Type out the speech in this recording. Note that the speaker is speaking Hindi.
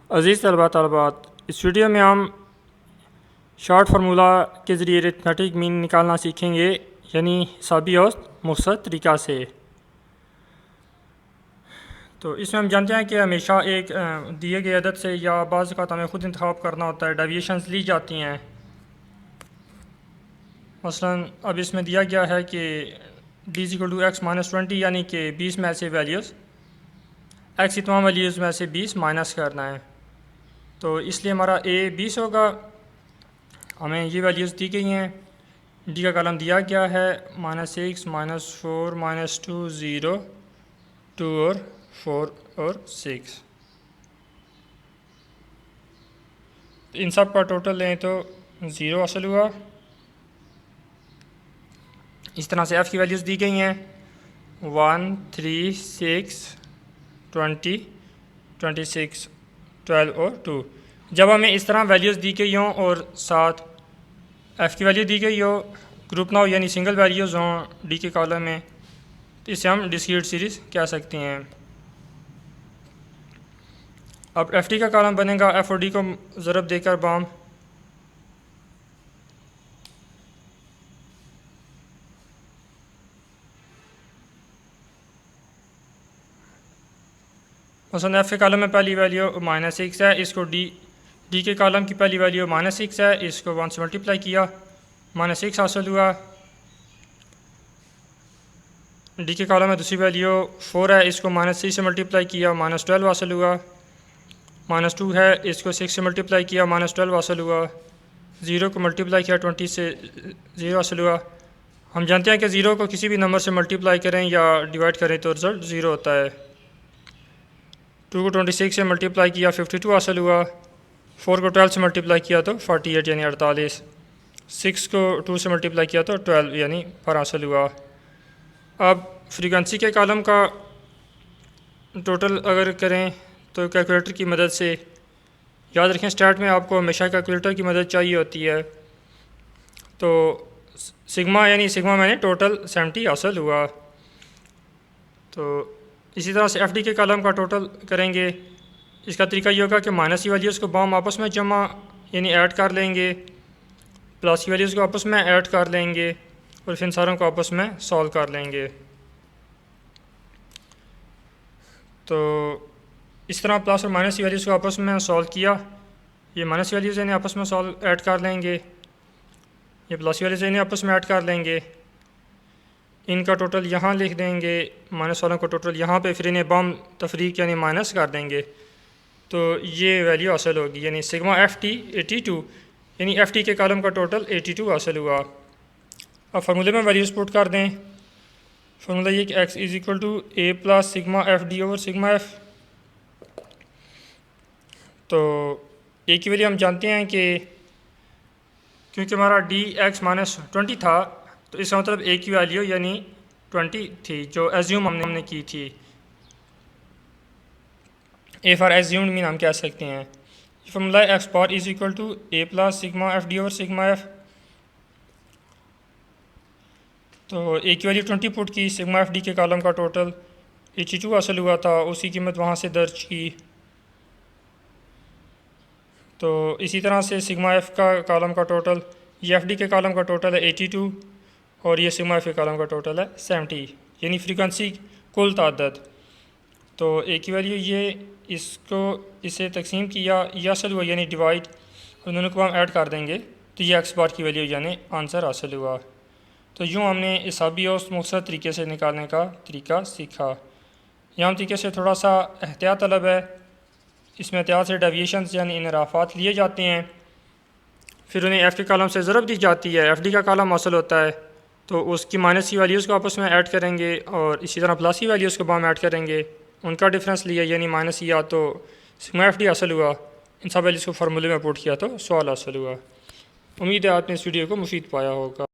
अज़ीज़ तलबा तलबात, इस वीडियो में हम शॉर्ट फार्मूला के ज़रिए अरिथमेटिक मीन निकालना सीखेंगे, यानी हिसाबी औसत मुख्तसर तरीक़ा से। तो इसमें हम जानते हैं कि हमेशा एक दिए गए अदद से या बाज़ औक़ात हमें ख़ुद इंतखाब करना होता है, डेविएशंस ली जाती हैं। मसलन अब इसमें दिया गया है कि d=x-20, यानी कि 20 में से वैल्यूज़ x की तमाम वैल्यूज़ में से 20 माइनस करना है। तो इसलिए हमारा a 20 होगा। हमें ये वैल्यूज़ दी गई हैं, डी का कॉलम दिया गया है -6, -4, -2, 0, 2 और 4 और 6। इन सब का टोटल लें तो 0 हासिल हुआ। इस तरह से f की वैल्यूज़ दी गई हैं 1, 3, 6, 20, 26, 12 और 2। जब हमें इस तरह वैल्यूज़ दी गई हों और साथ f की वैल्यू दी गई हो, ग्रुप ना हो यानी सिंगल वैल्यूज़ हों डी के कॉलम में, तो इसे हम डिस्क्रीट सीरीज़ कह सकते हैं। अब एफ डी का कॉलम बनेगा एफ और डी को ज़रब देकर बाम। मसलन एफ के कॉलम में पहली वैल्यू -6 है, इसको डी के कॉलम की पहली वैल्यू -6 है, इसको 1 से मल्टीप्लाई किया, -6 हासिल हुआ। डी के कॉलम में दूसरी वैल्यू 4 है, इसको -3 से मल्टीप्लाई किया, -12 हासिल हुआ। -2 है, इसको 6 से मल्टीप्लाई किया, -12 हासिल हुआ। 0 को मल्टीप्लाई किया 20 से, 0 हासिल हुआ। हम जानते हैं कि 0 को किसी भी नंबर से मल्टीप्लाई करें या डिवाइड करें तो रिज़ल्ट 0 होता है। 2 को 26 से मल्टीप्लाई किया, 52 हासिल हुआ। 4 को 12 से मल्टीप्लाई किया तो 48 यानी 48। 6 को 2 से मल्टीप्लाई किया तो 12 यानी 12 हासिल हुआ। अब फ्रीक्वेंसी के कॉलम का टोटल अगर करें तो कैलकुलेटर की मदद से, याद रखें स्टार्ट में आपको हमेशा कैलकुलेटर की मदद चाहिए होती है। तो सिग्मा मैंने टोटल 70 हासिल हुआ। तो इसी तरह से एफ डी के कॉलम का टोटल करेंगे। इसका तरीका ये होगा कि माइनस की वैल्यूज़ को बाम आपस में जमा यानी ऐड कर लेंगे, प्लस की वैल्यूज़ को आपस में ऐड कर लेंगे और फिर सारों को आपस में सॉल्व कर लेंगे। तो इस तरह प्लस और माइनस की वैल्यूज़ को आपस में सॉल्व किया। ये माइनस वैल्यूज़ इन्हें आपस में सॉल्व ऐड कर लेंगे, ये प्लस वैल्यूज़ इन्हें आपस में ऐड कर लेंगे। इनका टोटल यहाँ लिख देंगे, माइनस वालों का टोटल यहाँ पे, फिर इन्हें बम तफरीक यानी माइनस कर देंगे। तो ये वैल्यू हासिल होगी, यानी सिग्मा एफ टी 82, यानी एफ टी के कॉलम का टोटल 82 हासिल हुआ। अब फार्मूले में वैल्यूज़ पुट कर दें। फार्मूला ये कि x = a plus sigma F D over sigma F. तो a की वैल्यू हम जानते हैं कि क्योंकि हमारा dx-20 था, तो इसका मतलब a की वैल्यू यानी 20 थी, जो एज्यूम हमने की थी। a फॉर एज्यूम्ड मीन हम कह सकते हैं। Formula x bar = a plus sigma F D over sigma F. तो a की वैल्यू 20 पुट की, सिग्मा एफ डी के कॉलम का टोटल 82 हासिल हुआ था, उसकी कीमत वहाँ से दर्ज की। तो इसी तरह से सिग्मा एफ का कॉलम का टोटल, ये एफ डी के कॉलम का टोटल है 82 और ये सिग्मा एफ के कॉलम का टोटल है 70, यानी फ्रीक्वेंसी कुल तादाद। तो ए की वैल्यू ये, इसको इसे तकसीम किया, ये हासिल हुआ यानी डिवाइड, और दोनों को हम ऐड कर देंगे तो ये एक्स बार की वैल्यू यानी आंसर हासिल हुआ। तो यूँ हमने हिसाबी औसत मुख्तसर तरीके से निकालने का तरीका सीखा। यहाँ तरीके से थोड़ा सा एहतियात तलब है। इसमें एहतियात से डेविएशंस यानी इनराफात लिए जाते हैं, फिर उन्हें एफ़ के कॉलम से ज़रब दी जाती है, एफ डी का कॉलम हासिल होता है, तो उसकी माइनस की वैल्यूज़ को आपस में ऐड करेंगे और इसी तरह प्लस की वैल्यूज़ को बाम ऐड करेंगे, उनका डिफरेंस लिया यानी माइनस किया तो सिग्मा एफ डी हासिल हुआ। इन सब वैल्यूज़ को फार्मूले में पुट किया तो सवाल हासिल हुआ। उम्मीद है आपने इस वीडियो को मुफीद पाया होगा।